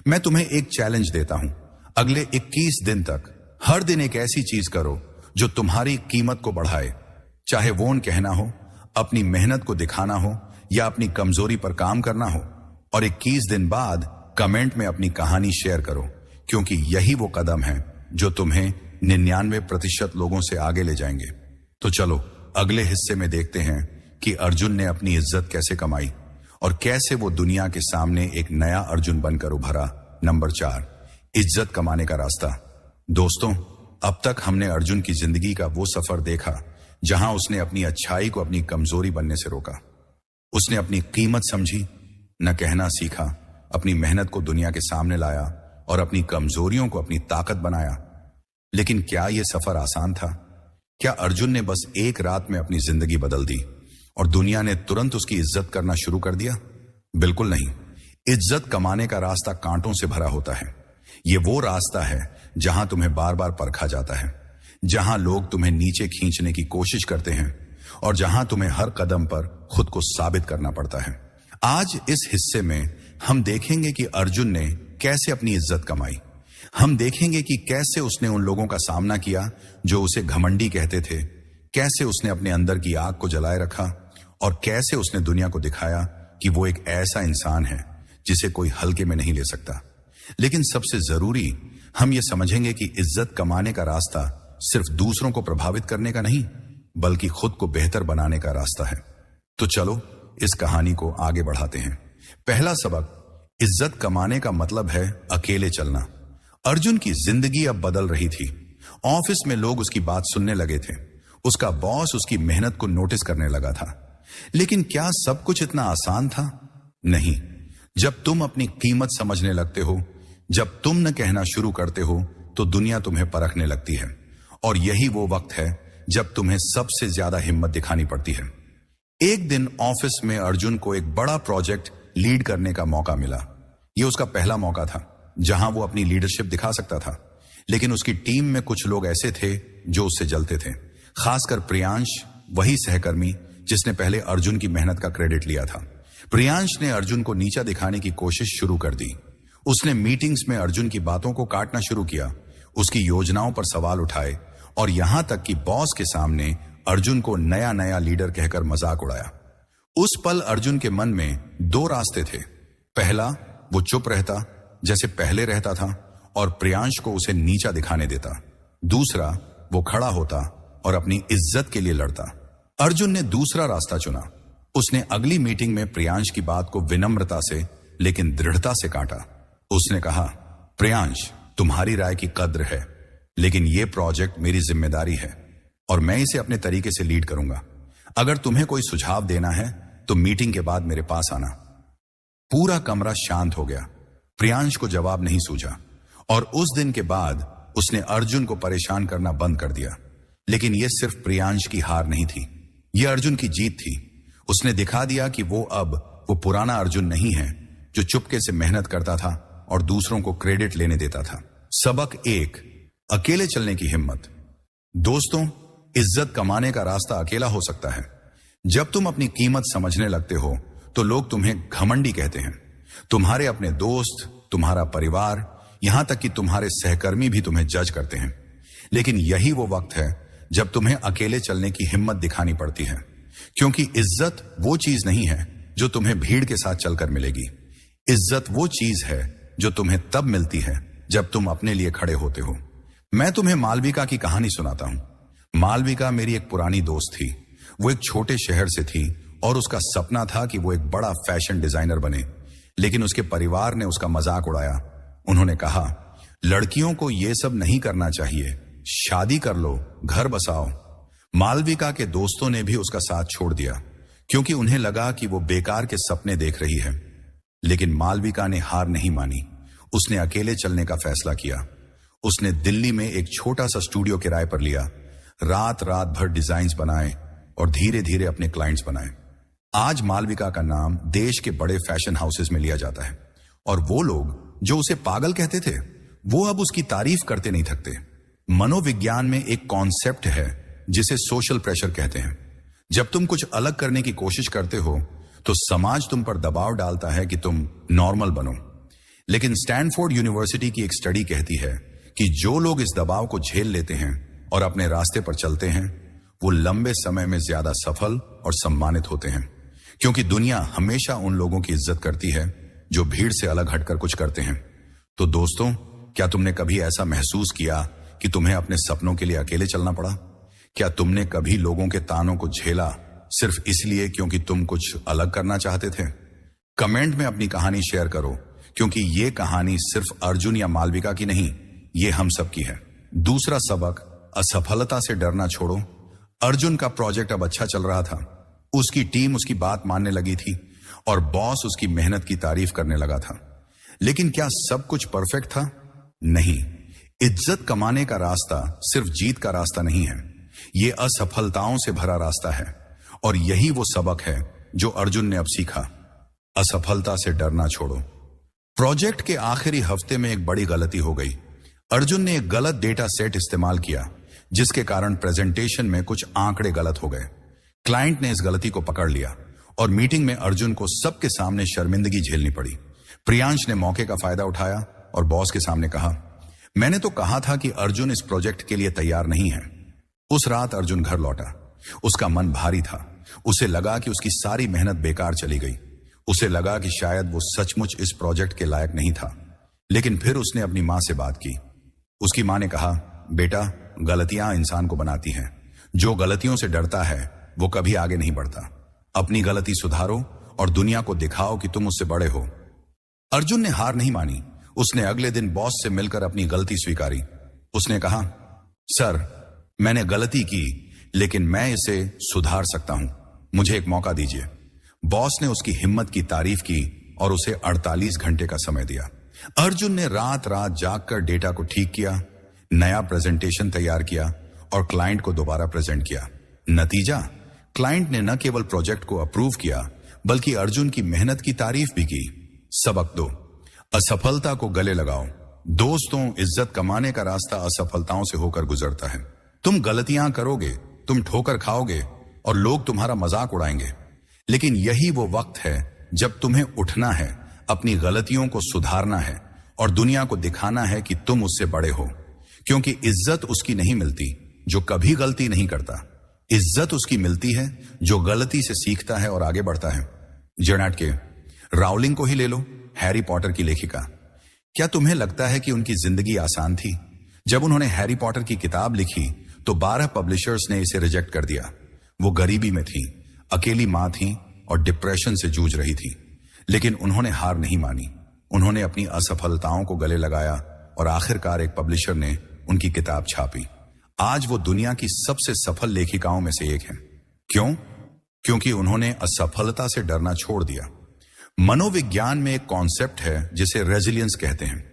मैं तुम्हें एक चैलेंज देता हूं। अगले 21 दिन तक हर दिन एक ऐसी चीज करो जो तुम्हारी कीमत को बढ़ाए। चाहे वो कहना हो, अपनी मेहनत को दिखाना हो या अपनी कमजोरी पर काम करना हो। और 21 दिन बाद कमेंट में अपनी कहानी शेयर करो, क्योंकि यही वो कदम है जो तुम्हें 99% लोगों से आगे ले जाएंगे। तो चलो अगले हिस्से में देखते हैं कि अर्जुन ने अपनी इज्जत कैसे कमाई और कैसे वो दुनिया के सामने एक नया अर्जुन बनकर उभरा। नंबर 4, इज्जत कमाने का रास्ता। दोस्तों, अब तक हमने अर्जुन की जिंदगी का वो सफर देखा जहां उसने अपनी अच्छाई को अपनी कमजोरी बनने से रोका। उसने अपनी कीमत समझी, न कहना सीखा, अपनी मेहनत को दुनिया के सामने लाया और अपनी कमजोरियों को अपनी ताकत बनाया। लेकिन क्या यह सफर आसान था? क्या अर्जुन ने बस एक रात में अपनी जिंदगी बदल दी और दुनिया ने तुरंत उसकी इज्जत करना शुरू कर दिया? बिल्कुल नहीं। इज्जत कमाने का रास्ता कांटों से भरा होता है। यह वो रास्ता है जहां तुम्हें बार बार परखा जाता है, जहां लोग तुम्हें नीचे खींचने की कोशिश करते हैं और जहां तुम्हें हर कदम पर खुद को साबित करना पड़ता है। आज इस हिस्से में हम देखेंगे कि अर्जुन ने कैसे अपनी इज्जत कमाई। हम देखेंगे कि कैसे उसने उन लोगों का सामना किया जो उसे घमंडी कहते थे, कैसे उसने अपने अंदर की आग को जलाए रखा और कैसे उसने दुनिया को दिखाया कि वो एक ऐसा इंसान है जिसे कोई हल्के में नहीं ले सकता। लेकिन सबसे जरूरी, हम ये समझेंगे कि इज्जत कमाने का रास्ता सिर्फ दूसरों को प्रभावित करने का नहीं, बल्कि खुद को बेहतर बनाने का रास्ता है। तो चलो इस कहानी को आगे बढ़ाते हैं। पहला सबक, इज्जत कमाने का मतलब है अकेले चलना। अर्जुन की जिंदगी अब बदल रही थी। ऑफिस में लोग उसकी बात सुनने लगे थे। उसका बॉस उसकी मेहनत को नोटिस करने लगा था। लेकिन क्या सब कुछ इतना आसान था? नहीं। जब तुम अपनी कीमत समझने लगते हो, जब तुम न कहना शुरू करते हो, तो दुनिया तुम्हें परखने लगती है। और यही वो वक्त है जब तुम्हें सबसे ज्यादा हिम्मत दिखानी पड़ती है। एक दिन ऑफिस में अर्जुन को एक बड़ा प्रोजेक्ट लीड करने का मौका मिला। यह उसका पहला मौका था जहां वो अपनी लीडरशिप दिखा सकता था। लेकिन उसकी टीम में कुछ लोग ऐसे थे जो उससे जलते थे, खासकर प्रियांश, वही सहकर्मी जिसने पहले अर्जुन की मेहनत का क्रेडिट लिया था। प्रियांश ने अर्जुन को नीचा दिखाने की कोशिश शुरू कर दी। उसने मीटिंग्स में अर्जुन की बातों को काटना शुरू किया, उसकी योजनाओं पर सवाल उठाए और यहां तक कि बॉस के सामने अर्जुन को नया नया लीडर कहकर मजाक उड़ाया। उस पल अर्जुन के मन में दो रास्ते थे। पहला, वो चुप रहता जैसे पहले रहता था और प्रियांश को उसे नीचा दिखाने देता। दूसरा, वो खड़ा होता और अपनी इज्जत के लिए लड़ता। अर्जुन ने दूसरा रास्ता चुना। उसने अगली मीटिंग में प्रियांश की बात को विनम्रता से लेकिन दृढ़ता से काटा। उसने कहा, प्रियांश, तुम्हारी राय की कद्र है, लेकिन यह प्रोजेक्ट मेरी जिम्मेदारी है और मैं इसे अपने तरीके से लीड करूंगा। अगर तुम्हें कोई सुझाव देना है तो मीटिंग के बाद मेरे पास आना। पूरा कमरा शांत हो गया। प्रियांश को जवाब नहीं सूझा और उस दिन के बाद उसने अर्जुन को परेशान करना बंद कर दिया। लेकिन यह सिर्फ प्रियांश की हार नहीं थी, यह अर्जुन की जीत थी। उसने दिखा दिया कि वो पुराना अर्जुन नहीं है जो चुपके से मेहनत करता था और दूसरों को क्रेडिट लेने देता था। सबक 1, अकेले चलने की हिम्मत। दोस्तों, इज्जत कमाने का रास्ता अकेला हो सकता है। जब तुम अपनी कीमत समझने लगते हो तो लोग तुम्हें घमंडी कहते हैं। तुम्हारे अपने दोस्त, तुम्हारा परिवार, यहां तक कि तुम्हारे सहकर्मी भी तुम्हें जज करते हैं। लेकिन यही वो वक्त है जब तुम्हें अकेले चलने की हिम्मत दिखानी पड़ती है, क्योंकि इज्जत वो चीज नहीं है जो तुम्हें भीड़ के साथ चलकर मिलेगी। इज्जत वो चीज है जो तुम्हें तब मिलती है जब तुम अपने लिए खड़े होते हो। मैं तुम्हें मालविका की कहानी सुनाता हूं। मालविका मेरी एक पुरानी दोस्त थी। वो एक छोटे शहर से थी और उसका सपना था कि वो एक बड़ा फैशन डिजाइनर बने, लेकिन उसके परिवार ने उसका मजाक उड़ाया। उन्होंने कहा, लड़कियों को ये सब नहीं करना चाहिए, शादी कर लो, घर बसाओ। मालविका के दोस्तों ने भी उसका साथ छोड़ दिया क्योंकि उन्हें लगा कि वो बेकार के सपने देख रही है। लेकिन मालविका ने हार नहीं मानी। उसने अकेले चलने का फैसला किया। उसने दिल्ली में एक छोटा सा स्टूडियो किराए पर लिया, रात रात भर डिजाइन्स बनाए और धीरे धीरे अपने क्लाइंट्स बनाए। आज मालविका का नाम देश के बड़े फैशन हाउसेस में लिया जाता है और वो लोग जो उसे पागल कहते थे वो अब उसकी तारीफ करते नहीं थकते। मनोविज्ञान में एक कॉन्सेप्ट है जिसे सोशल प्रेशर कहते हैं। जब तुम कुछ अलग करने की कोशिश करते हो तो समाज तुम पर दबाव डालता है कि तुम नॉर्मल बनो। लेकिन स्टैनफोर्ड यूनिवर्सिटी की एक स्टडी कहती है कि जो लोग इस दबाव को झेल लेते हैं और अपने रास्ते पर चलते हैं वो लंबे समय में ज्यादा सफल और सम्मानित होते हैं, क्योंकि दुनिया हमेशा उन लोगों की इज्जत करती है जो भीड़ से अलग हटकर कुछ करते हैं। तो दोस्तों, क्या तुमने कभी ऐसा महसूस किया कि तुम्हें अपने सपनों के लिए अकेले चलना पड़ा? क्या तुमने कभी लोगों के तानों को झेला सिर्फ इसलिए क्योंकि तुम कुछ अलग करना चाहते थे? कमेंट में अपनी कहानी शेयर करो, क्योंकि ये कहानी सिर्फ अर्जुन या मालविका की नहीं, ये हम सब की है। दूसरा सबक, असफलता से डरना छोड़ो। अर्जुन का प्रोजेक्ट अब अच्छा चल रहा था। उसकी टीम उसकी बात मानने लगी थी और बॉस उसकी मेहनत की तारीफ करने लगा था। लेकिन क्या सब कुछ परफेक्ट था? नहीं। इज्जत कमाने का रास्ता सिर्फ जीत का रास्ता नहीं है, ये असफलताओं से भरा रास्ता है। और यही वो सबक है जो अर्जुन ने अब सीखा। असफलता से डरना छोड़ो। प्रोजेक्ट के आखिरी हफ्ते में एक बड़ी गलती हो गई। अर्जुन ने एक गलत डेटा सेट इस्तेमाल किया, जिसके कारण प्रेजेंटेशन में कुछ आंकड़े गलत हो गए। क्लाइंट ने इस गलती को पकड़ लिया और मीटिंग में अर्जुन को सबके सामने शर्मिंदगी झेलनी पड़ी। प्रियांश ने मौके का फायदा उठाया और बॉस के सामने कहा, मैंने तो कहा था कि अर्जुन इस प्रोजेक्ट के लिए तैयार नहीं है। उस रात अर्जुन घर लौटा। उसका मन भारी था। उसे लगा कि उसकी सारी मेहनत बेकार चली गई। उसे लगा कि शायद वो सचमुच इस प्रोजेक्ट के लायक नहीं था। लेकिन फिर उसने अपनी मां से बात की। उसकी मां ने कहा, बेटा, गलतियां इंसान को बनाती हैं। जो गलतियों से डरता है वो कभी आगे नहीं बढ़ता। अपनी गलती सुधारो और दुनिया को दिखाओ कि तुम उससे बड़े हो। अर्जुन ने हार नहीं मानी। उसने अगले दिन बॉस से मिलकर अपनी गलती स्वीकारी। उसने कहा, सर, मैंने गलती की, लेकिन मैं इसे सुधार सकता हूं। मुझे एक मौका दीजिए। बॉस ने उसकी हिम्मत की तारीफ की और उसे 48 घंटे का समय दिया। अर्जुन ने रात रात जागकर डेटा को ठीक किया, नया प्रेजेंटेशन तैयार किया और क्लाइंट को दोबारा प्रेजेंट किया। नतीजा, क्लाइंट ने न केवल प्रोजेक्ट को अप्रूव किया बल्कि अर्जुन की मेहनत की तारीफ भी की। सबक 2, असफलता को गले लगाओ। दोस्तों, इज्जत कमाने का रास्ता असफलताओं से होकर गुजरता है। तुम गलतियां करोगे, तुम ठोकर खाओगे और लोग तुम्हारा मजाक उड़ाएंगे। लेकिन यही वो वक्त है जब तुम्हें उठना है, अपनी गलतियों को सुधारना है और दुनिया को दिखाना है कि तुम उससे बड़े हो। क्योंकि इज्जत उसकी नहीं मिलती जो कभी गलती नहीं करता। इज्जत उसकी मिलती है जो गलती से सीखता है और आगे बढ़ता है। जेनेट के राउलिंग को ही ले लो, हैरी पॉटर की लेखिका। क्या तुम्हें लगता है कि उनकी जिंदगी आसान थी? जब उन्होंने हैरी पॉटर की किताब लिखी तो 12 पब्लिशर्स ने इसे रिजेक्ट कर दिया। वो गरीबी में थी, अकेली मां थी और डिप्रेशन से जूझ रही थी, लेकिन उन्होंने हार नहीं मानी। उन्होंने अपनी असफलताओं को गले लगाया और आखिरकार एक पब्लिशर ने उनकी किताब छापी। आज वो दुनिया की सबसे सफल लेखिकाओं में से एक हैं। क्यों? क्योंकि उन्होंने असफलता से डरना छोड़ दिया। मनोविज्ञान में एक कॉन्सेप्ट है जिसे रेजिलियंस कहते हैं।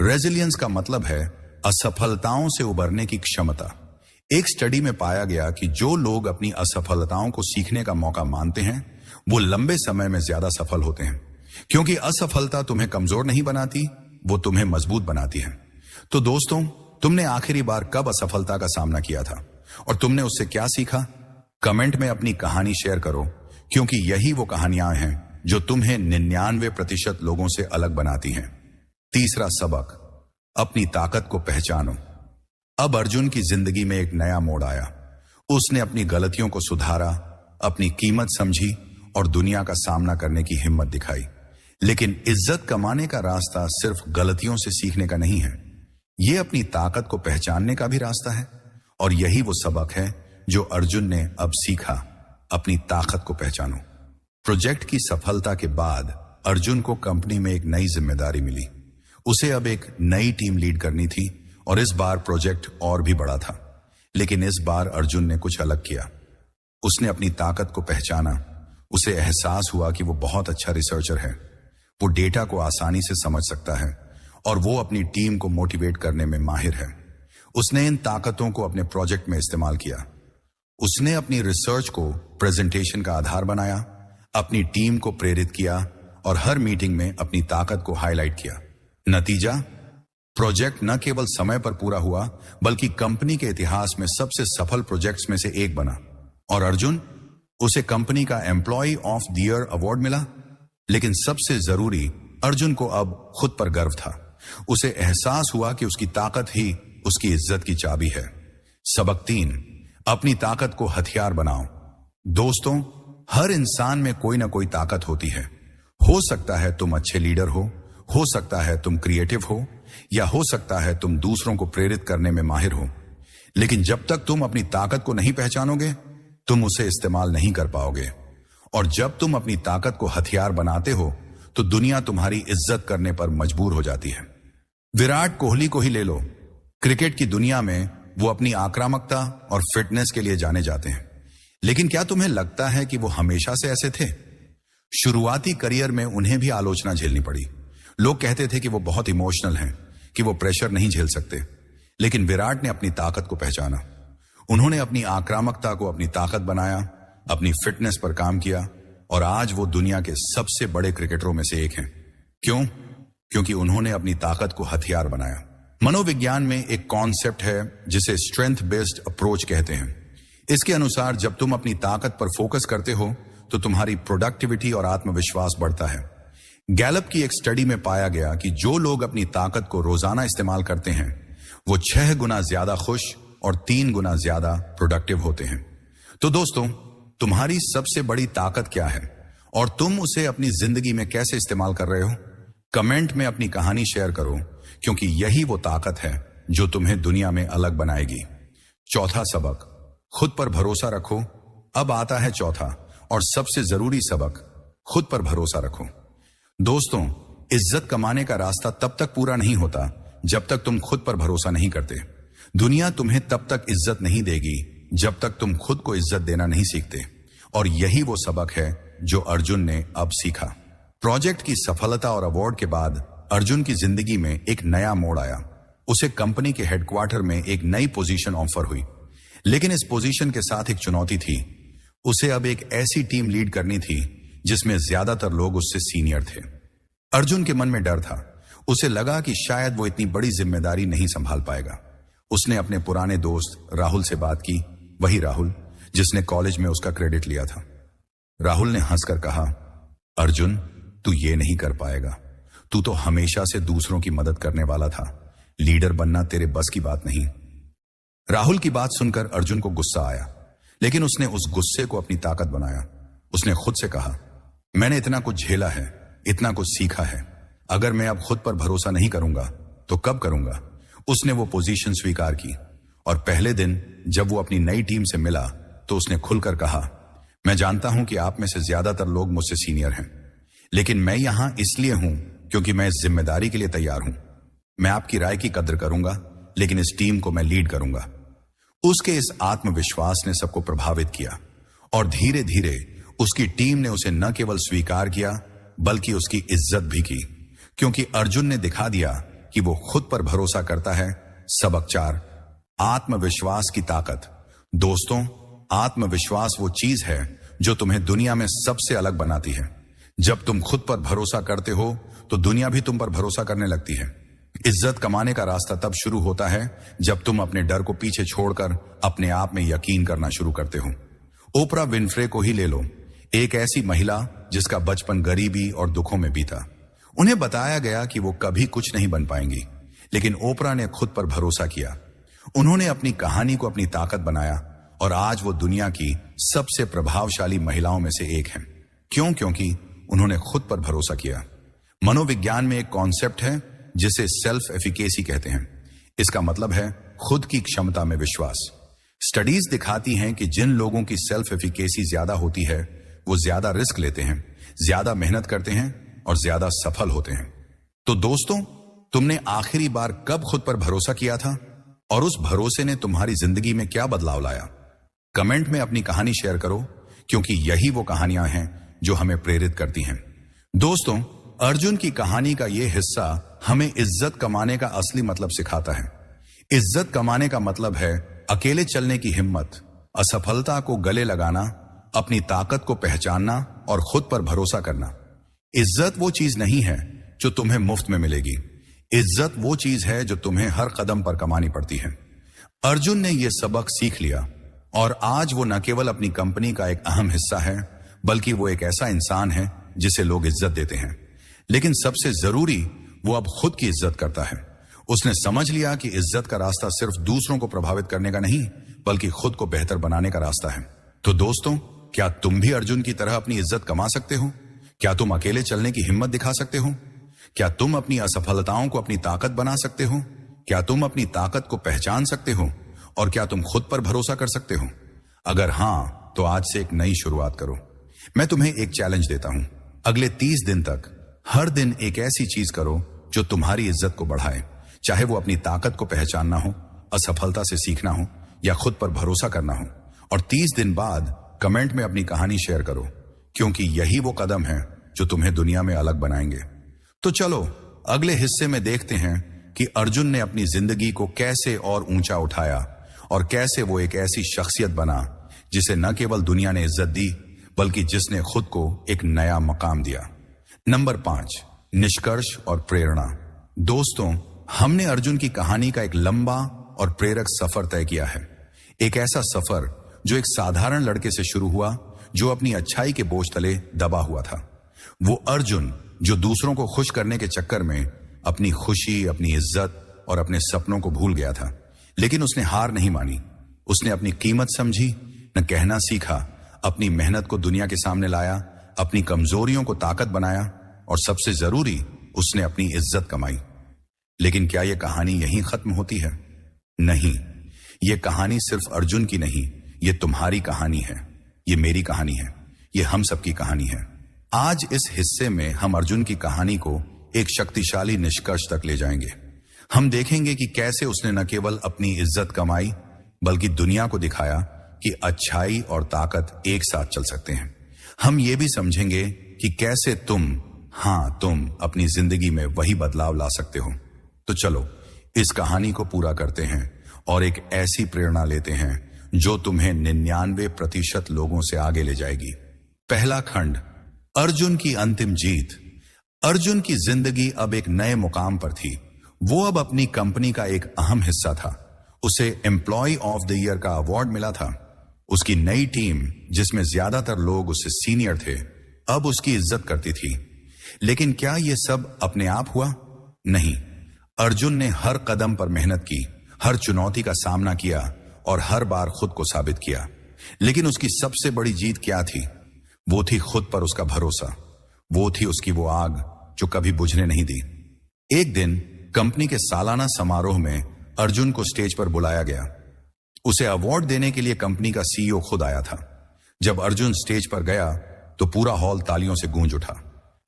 रेजिलियंस का मतलब है असफलताओं से उबरने की क्षमता। एक स्टडी में पाया गया कि जो लोग अपनी असफलताओं को सीखने का मौका मानते हैं वो लंबे समय में ज्यादा सफल होते हैं, क्योंकि असफलता तुम्हें कमजोर नहीं बनाती, वो तुम्हें मजबूत बनाती है। तो दोस्तों, तुमने आखिरी बार कब असफलता का सामना किया था और तुमने उससे क्या सीखा? कमेंट में अपनी कहानी शेयर करो, क्योंकि यही वो कहानियां हैं जो तुम्हें 99% लोगों से अलग बनाती हैं। तीसरा सबक, अपनी ताकत को पहचानो। अब अर्जुन की जिंदगी में एक नया मोड़ आया। उसने अपनी गलतियों को सुधारा, अपनी कीमत समझी और दुनिया का सामना करने की हिम्मत दिखाई। लेकिन इज्जत कमाने का रास्ता सिर्फ गलतियों से सीखने का नहीं है, यह अपनी ताकत को पहचानने का भी रास्ता है। और यही वो सबक है जो अर्जुन ने अब सीखा। अपनी ताकत को पहचानो। प्रोजेक्ट की सफलता के बाद अर्जुन को कंपनी में एक नई जिम्मेदारी मिली। उसे अब एक नई टीम लीड करनी थी और इस बार प्रोजेक्ट और भी बड़ा था। लेकिन इस बार अर्जुन ने कुछ अलग किया। उसने अपनी ताकत को पहचाना। उसे एहसास हुआ कि वो बहुत अच्छा रिसर्चर है। वो डेटा को आसानी से समझ सकता है और वो अपनी टीम को मोटिवेट करने में माहिर है। उसने इन ताकतों को अपने प्रोजेक्ट में इस्तेमाल किया। उसने अपनी रिसर्च को प्रेजेंटेशन का आधार बनाया, अपनी टीम को प्रेरित किया और हर मीटिंग में अपनी ताकत को हाईलाइट किया। नतीजा, प्रोजेक्ट न केवल समय पर पूरा हुआ बल्कि कंपनी के इतिहास में सबसे सफल प्रोजेक्ट्स में से एक बना। और अर्जुन, उसे कंपनी का employee of the year award मिला। लेकिन सबसे जरूरी, अर्जुन को अब खुद पर गर्व था। उसे एहसास हुआ कि उसकी ताकत ही उसकी इज्जत की चाबी है। सबक 3, अपनी ताकत को हथियार बनाओ। दोस्तों, हर इंसान में कोई ना कोई ताकत होती है। हो सकता है तुम अच्छे लीडर हो सकता है तुम क्रिएटिव हो, या हो सकता है तुम दूसरों को प्रेरित करने में माहिर हो। लेकिन जब तक तुम अपनी ताकत को नहीं पहचानोगे, तुम उसे इस्तेमाल नहीं कर पाओगे। और जब तुम अपनी ताकत को हथियार बनाते हो तो दुनिया तुम्हारी इज्जत करने पर मजबूर हो जाती है। विराट कोहली को ही ले लो। क्रिकेट की दुनिया में वो अपनी आक्रामकता और फिटनेस के लिए जाने जाते हैं। लेकिन क्या तुम्हें लगता है कि वो हमेशा से ऐसे थे? शुरुआती करियर में उन्हें भी आलोचना झेलनी पड़ी। लोग कहते थे कि वो बहुत इमोशनल हैं, कि वो प्रेशर नहीं झेल सकते। लेकिन विराट ने अपनी ताकत को पहचाना। उन्होंने अपनी आक्रामकता को अपनी ताकत बनाया, अपनी फिटनेस पर काम किया और आज वो दुनिया के सबसे बड़े क्रिकेटरों में से एक हैं। क्यों? क्योंकि उन्होंने अपनी ताकत को हथियार बनाया। मनोविज्ञान में एक कॉन्सेप्ट है जिसे स्ट्रेंथ बेस्ड अप्रोच कहते हैं। इसके अनुसार जब तुम अपनी ताकत पर फोकस करते हो तो तुम्हारी प्रोडक्टिविटी और आत्मविश्वास बढ़ता है। गैलप की एक स्टडी में पाया गया कि जो लोग अपनी ताकत को रोजाना इस्तेमाल करते हैं वो 6 गुना ज्यादा खुश और 3 गुना ज्यादा प्रोडक्टिव होते हैं। तो दोस्तों, तुम्हारी सबसे बड़ी ताकत क्या है और तुम उसे अपनी जिंदगी में कैसे इस्तेमाल कर रहे हो? कमेंट में अपनी कहानी शेयर करो, क्योंकि यही वो ताकत है जो तुम्हें दुनिया में अलग बनाएगी। चौथा सबक, खुद पर भरोसा रखो। अब आता है चौथा और सबसे जरूरी सबक, खुद पर भरोसा रखो। दोस्तों, इज्जत कमाने का रास्ता तब तक पूरा नहीं होता जब तक तुम खुद पर भरोसा नहीं करते। दुनिया तुम्हें तब तक इज्जत नहीं देगी जब तक तुम खुद को इज्जत देना नहीं सीखते। और यही वो सबक है जो अर्जुन ने अब सीखा। प्रोजेक्ट की सफलता और अवार्ड के बाद अर्जुन की जिंदगी में एक नया मोड़ आया। उसे कंपनी के हेडक्वार्टर में एक नई पोजीशन ऑफर हुई। लेकिन इस पोजीशन के साथ एक चुनौती थी। उसे अब एक ऐसी टीम लीड करनी थी जिसमें ज्यादातर लोग उससे सीनियर थे। अर्जुन के मन में डर था। उसे लगा कि शायद वो इतनी बड़ी जिम्मेदारी नहीं संभाल पाएगा। उसने अपने पुराने दोस्त राहुल से बात की, वही राहुल जिसने कॉलेज में उसका क्रेडिट लिया था। राहुल ने हंसकर कहा, अर्जुन, तू ये नहीं कर पाएगा। तू तो हमेशा से दूसरों की मदद करने वाला था। लीडर बनना तेरे बस की बात नहीं। राहुल की बात सुनकर अर्जुन को गुस्सा आया, लेकिन उसने उस गुस्से को अपनी ताकत बनाया। उसने खुद से कहा, मैंने इतना कुछ झेला है, इतना कुछ सीखा है। अगर मैं अब खुद पर भरोसा नहीं करूंगा तो कब करूंगा? उसने वो पोजीशन स्वीकार की और पहले दिन जब वो अपनी नई टीम से मिला तो उसने खुलकर कहा, मैं जानता हूं कि आप में से ज्यादातर लोग मुझसे सीनियर हैं, लेकिन मैं यहां इसलिए हूं क्योंकि मैं इस जिम्मेदारी के लिए तैयार हूं। मैं आपकी राय की कद्र करूंगा, लेकिन इस टीम को मैं लीड करूंगा। उसके इस आत्मविश्वास ने सबको प्रभावित किया और धीरे धीरे उसकी टीम ने उसे न केवल स्वीकार किया बल्कि उसकी इज्जत भी की, क्योंकि अर्जुन ने दिखा दिया कि वो खुद पर भरोसा करता है। सबक 4, आत्मविश्वास की ताकत। दोस्तों, आत्मविश्वास वो चीज है जो तुम्हें दुनिया में सबसे अलग बनाती है। जब तुम खुद पर भरोसा करते हो तो दुनिया भी तुम पर भरोसा करने लगती है। इज्जत कमाने का रास्ता तब शुरू होता है जब तुम अपने डर को पीछे छोड़कर अपने आप में यकीन करना शुरू करते हो। ओपरा विनफ्रे को ही ले लो, एक ऐसी महिला जिसका बचपन गरीबी और दुखों में बीता। उन्हें बताया गया कि वो कभी कुछ नहीं बन पाएंगी, लेकिन ओपरा ने खुद पर भरोसा किया। उन्होंने अपनी कहानी को अपनी ताकत बनाया और आज वो दुनिया की सबसे प्रभावशाली महिलाओं में से एक हैं। क्यों? क्योंकि उन्होंने खुद पर भरोसा किया। मनोविज्ञान में एक कॉन्सेप्ट है जिसे सेल्फ एफिकेसी कहते हैं। इसका मतलब है खुद की क्षमता में विश्वास। स्टडीज दिखाती हैं कि जिन लोगों की सेल्फ एफिकेसी ज्यादा होती है वो ज्यादा रिस्क लेते हैं, ज्यादा मेहनत करते हैं और ज्यादा सफल होते हैं। तो दोस्तों, तुमने आखिरी बार कब खुद पर भरोसा किया था और उस भरोसे ने तुम्हारी जिंदगी में क्या बदलाव लाया? कमेंट में अपनी कहानी शेयर करो, क्योंकि यही वो कहानियां हैं जो हमें प्रेरित करती हैं। दोस्तों, अर्जुन की कहानी का यह हिस्सा हमें इज्जत कमाने का असली मतलब सिखाता है। इज्जत कमाने का मतलब है अकेले चलने की हिम्मत, असफलता को गले लगाना, अपनी ताकत को पहचानना और खुद पर भरोसा करना। इज्जत वो चीज नहीं है जो तुम्हें मुफ्त में मिलेगी। इज्जत वो चीज है जो तुम्हें हर कदम पर कमानी पड़ती है। अर्जुन ने यह सबक सीख लिया और आज वो न केवल अपनी कंपनी का एक अहम हिस्सा है, बल्कि वो एक ऐसा इंसान है जिसे लोग इज्जत देते हैं। लेकिन सबसे जरूरी, वो अब खुद की इज्जत करता है। उसने समझ लिया कि इज्जत का रास्ता सिर्फ दूसरों को प्रभावित करने का नहीं, बल्कि खुद को बेहतर बनाने का रास्ता है। तो दोस्तों, क्या तुम भी अर्जुन की तरह अपनी इज्जत कमा सकते हो? क्या तुम अकेले चलने की हिम्मत दिखा सकते हो? क्या तुम अपनी असफलताओं को अपनी ताकत बना सकते हो? क्या तुम अपनी ताकत को पहचान सकते हो? और क्या तुम खुद पर भरोसा कर सकते हो? अगर हां, तो आज से एक नई शुरुआत करो। मैं तुम्हें एक चैलेंज देता हूं। अगले 30 दिन तक हर दिन एक ऐसी चीज करो जो तुम्हारी इज्जत को बढ़ाए, चाहे वो अपनी ताकत को पहचानना हो, असफलता से सीखना हो या खुद पर भरोसा करना हो। और 30 दिन बाद कमेंट में अपनी कहानी शेयर करो, क्योंकि यही वो कदम है जो तुम्हें दुनिया में अलग बनाएंगे। तो चलो अगले हिस्से में देखते हैं कि अर्जुन ने अपनी जिंदगी को कैसे और ऊंचा उठाया और कैसे वो एक ऐसी शख्सियत बना जिसे न केवल दुनिया ने इज्जत दी, बल्कि जिसने खुद को एक नया मकाम दिया। नंबर 5, निष्कर्ष और प्रेरणा। दोस्तों, हमने अर्जुन की कहानी का एक लंबा और प्रेरक सफर तय किया है। एक ऐसा सफर जो एक साधारण लड़के से शुरू हुआ जो अपनी अच्छाई के बोझ तले दबा हुआ था। वो अर्जुन जो दूसरों को खुश करने के चक्कर में अपनी खुशी, अपनी इज्जत और अपने सपनों को भूल गया था। लेकिन उसने हार नहीं मानी। उसने अपनी कीमत समझी, न कहना सीखा, अपनी मेहनत को दुनिया के सामने लाया, अपनी कमजोरियों को ताकत बनाया और सबसे जरूरी, उसने अपनी इज्जत कमाई। लेकिन क्या यह कहानी यहीं खत्म होती है? नहीं, यह कहानी सिर्फ अर्जुन की नहीं, यह तुम्हारी कहानी है, यह मेरी कहानी है, यह हम सबकी कहानी है। आज इस हिस्से में हम अर्जुन की कहानी को एक शक्तिशाली निष्कर्ष तक ले जाएंगे। हम देखेंगे कि कैसे उसने न केवल अपनी इज्जत कमाई, बल्कि दुनिया को दिखाया कि अच्छाई और ताकत एक साथ चल सकते हैं। हम ये भी समझेंगे कि कैसे तुम अपनी जिंदगी में वही बदलाव ला सकते हो। तो चलो इस कहानी को पूरा करते हैं और एक ऐसी प्रेरणा लेते हैं जो तुम्हें 99% लोगों से आगे ले जाएगी। पहला खंड, अर्जुन की अंतिम जीत। अर्जुन की जिंदगी अब एक नए मुकाम पर थी। वो अब अपनी कंपनी का एक अहम हिस्सा था। उसे एम्प्लॉय ऑफ द ईयर का अवार्ड मिला था। उसकी नई टीम, जिसमें ज्यादातर लोग उससे सीनियर थे, अब उसकी इज्जत करती थी। लेकिन क्या यह सब अपने आप हुआ? नहीं, अर्जुन ने हर कदम पर मेहनत की, हर चुनौती का सामना किया और हर बार खुद को साबित किया। लेकिन उसकी सबसे बड़ी जीत क्या थी? वो थी खुद पर उसका भरोसा। वो थी उसकी वो आग जो कभी बुझने नहीं दी। एक दिन कंपनी के सालाना समारोह में अर्जुन को स्टेज पर बुलाया गया। उसे अवार्ड देने के लिए कंपनी का सीईओ खुद आया था। जब अर्जुन स्टेज पर गया तो पूरा हॉल तालियों से गूंज उठा।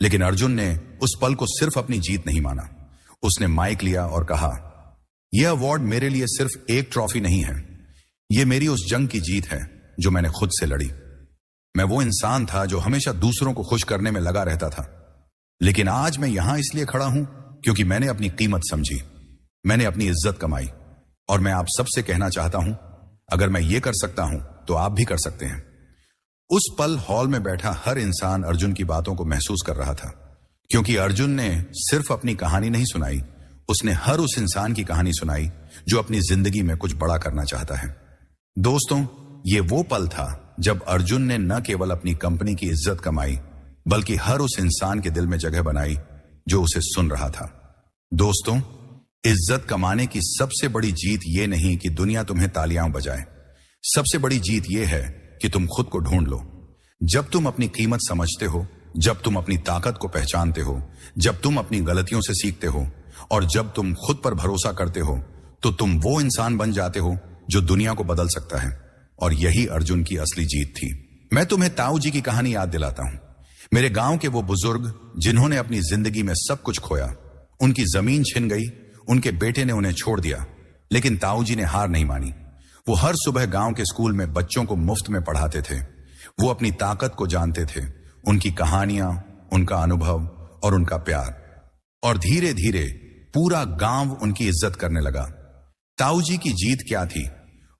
लेकिन अर्जुन ने उस पल को सिर्फ अपनी जीत नहीं माना। उसने माइक लिया और कहा, यह अवार्ड मेरे लिए सिर्फ एक ट्रॉफी नहीं है, यह मेरी उस जंग की जीत है जो मैंने खुद से लड़ी। मैं वो इंसान था जो हमेशा दूसरों को खुश करने में लगा रहता था, लेकिन आज मैं यहां इसलिए खड़ा हूं क्योंकि मैंने अपनी कीमत समझी, मैंने अपनी इज्जत कमाई। और मैं आप सबसे कहना चाहता हूं, अगर मैं ये कर सकता हूं तो आप भी कर सकते हैं। उस पल हॉल में बैठा हर इंसान अर्जुन की बातों को महसूस कर रहा था, क्योंकि अर्जुन ने सिर्फ अपनी कहानी नहीं सुनाई, उसने हर उस इंसान की कहानी सुनाई जो अपनी जिंदगी में कुछ बड़ा करना चाहता है। दोस्तों, ये वो पल था जब अर्जुन ने न केवल अपनी कंपनी की इज्जत कमाई, बल्कि हर उस इंसान के दिल में जगह बनाई जो उसे सुन रहा था। दोस्तों, इज्जत कमाने की सबसे बड़ी जीत ये नहीं कि दुनिया तुम्हें तालियां बजाए, सबसे बड़ी जीत ये है कि तुम खुद को ढूंढ लो। जब तुम अपनी कीमत समझते हो, जब तुम अपनी ताकत को पहचानते हो, जब तुम अपनी गलतियों से सीखते हो और जब तुम खुद पर भरोसा करते हो, तो तुम वो इंसान बन जाते हो जो दुनिया को बदल सकता है। और यही अर्जुन की असली जीत थी। मैं तुम्हें ताऊ जी की कहानी याद दिलाता हूं। मेरे गांव के वो बुजुर्ग जिन्होंने अपनी जिंदगी में सब कुछ खोया, उनकी जमीन छिन गई, उनके बेटे ने उन्हें छोड़ दिया, लेकिन ताऊ जी ने हार नहीं मानी। वो हर सुबह गांव के स्कूल में बच्चों को मुफ्त में पढ़ाते थे। वो अपनी ताकत को जानते थे, उनकी कहानियां, उनका अनुभव और उनका प्यार। और धीरे धीरे पूरा गांव उनकी इज्जत करने लगा। ताऊ जी की जीत क्या थी?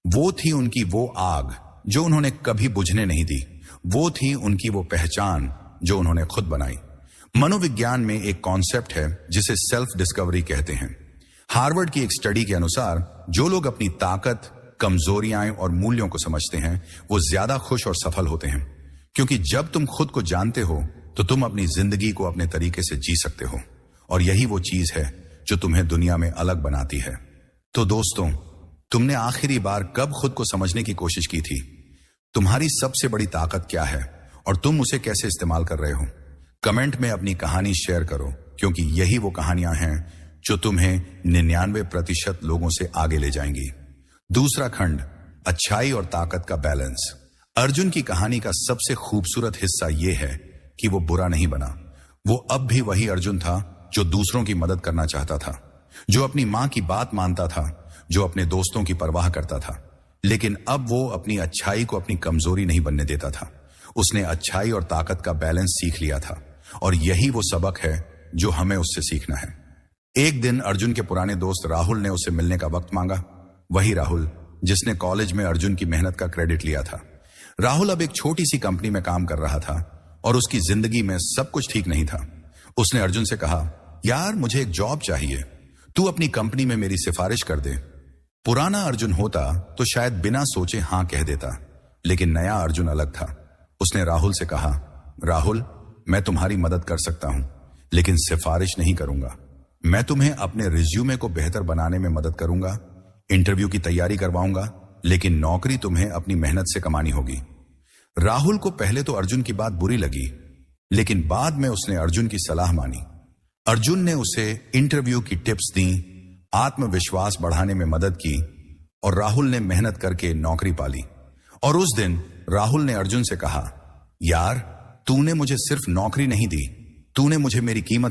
वो थी उनकी वो आग जो उन्होंने कभी बुझने नहीं दी। वो थी उनकी वो पहचान जो उन्होंने खुद बनाई। मनोविज्ञान में एक कॉन्सेप्ट है जिसे सेल्फ डिस्कवरी कहते हैं। हार्वर्ड की एक स्टडी के अनुसार जो लोग अपनी ताकत, कमजोरियां और मूल्यों को समझते हैं, वो ज्यादा खुश और सफल होते हैं, क्योंकि जब तुम खुद को जानते हो तो तुम अपनी जिंदगी को अपने तरीके से जी सकते हो। और यही वो चीज है जो तुम्हें दुनिया में अलग बनाती है। तो दोस्तों, तुमने आखिरी बार कब खुद को समझने की कोशिश की थी? तुम्हारी सबसे बड़ी ताकत क्या है और तुम उसे कैसे इस्तेमाल कर रहे हो? कमेंट में अपनी कहानी शेयर करो, क्योंकि यही वो कहानियां हैं जो तुम्हें 99% लोगों से आगे ले जाएंगी। दूसरा खंड, अच्छाई और ताकत का बैलेंस। अर्जुन की कहानी का सबसे खूबसूरत हिस्सा यह है कि वो बुरा नहीं बना। वो अब भी वही अर्जुन था जो दूसरों की मदद करना चाहता था, जो अपनी मां की बात मानता था, जो अपने दोस्तों की परवाह करता था। लेकिन अब वो अपनी अच्छाई को अपनी कमजोरी नहीं बनने देता था। उसने अच्छाई और ताकत का बैलेंस सीख लिया था, और यही वो सबक है जो हमें उससे सीखना है। एक दिन अर्जुन के पुराने दोस्त राहुल ने उससे मिलने का वक्त मांगा। वही राहुल जिसने कॉलेज में अर्जुन की मेहनत का क्रेडिट लिया था। राहुल अब एक छोटी सी कंपनी में काम कर रहा था और उसकी जिंदगी में सब कुछ ठीक नहीं था। उसने अर्जुन से कहा, यार मुझे एक जॉब चाहिए, तू अपनी कंपनी में मेरी सिफारिश कर दे। पुराना अर्जुन होता तो शायद बिना सोचे हां कह देता, लेकिन नया अर्जुन अलग था। उसने राहुल से कहा, राहुल, मैं तुम्हारी मदद कर सकता हूं, लेकिन सिफारिश नहीं करूंगा। मैं तुम्हें अपने रिज्यूमे को बेहतर बनाने में मदद करूंगा, इंटरव्यू की तैयारी करवाऊंगा, लेकिन नौकरी तुम्हें अपनी मेहनत से कमानी होगी। राहुल को पहले तो अर्जुन की बात बुरी लगी, लेकिन बाद में उसने अर्जुन की सलाह मानी। अर्जुन ने उसे इंटरव्यू की टिप्स दी, आत्मविश्वास बढ़ाने में मदद की, और राहुल ने मेहनत करके नौकरी पाली। और उस दिन राहुल ने अर्जुन से कहा, यार तूने मुझे सिर्फ नौकरी नहीं दी, तूने मुझे मेरी कीमत